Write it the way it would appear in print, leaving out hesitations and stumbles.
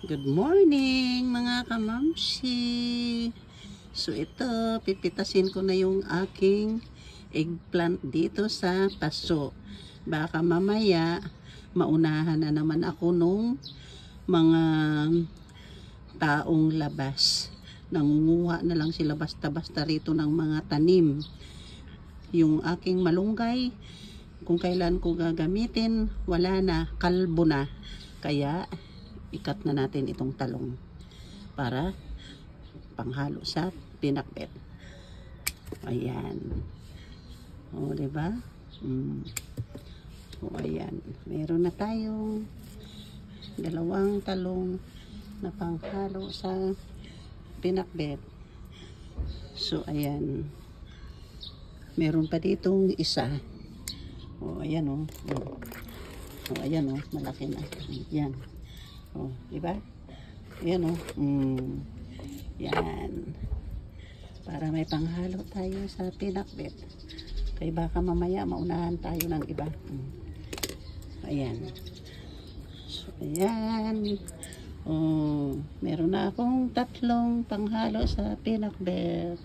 Good morning mga kamamsi. So ito, pipitasin ko na yung aking eggplant dito sa paso. Baka mamaya maunahan na naman ako nung mga taong labas. Nangunguha na lang sila basta-basta rito ng mga tanim. Yung aking malunggay, kung kailan ko gagamitin, wala na, kalbo na. Kaya ikat na natin itong talong para panghalo sa pinakbet. Ayan. O, diba? O, ayan. Meron na tayong dalawang talong na panghalo sa pinakbet. So, ayan. Meron pa ditong isa. O, ayan o. O, ayan o. Malaki na. Ayan. Oh, di ba? Ayan oh. Yan. Para may panghalo tayo sa pinakbet. Kaya baka mamaya maunahan tayo ng iba. Ayan. So, ayan. Oh, meron na akong tatlong panghalo sa pinakbet.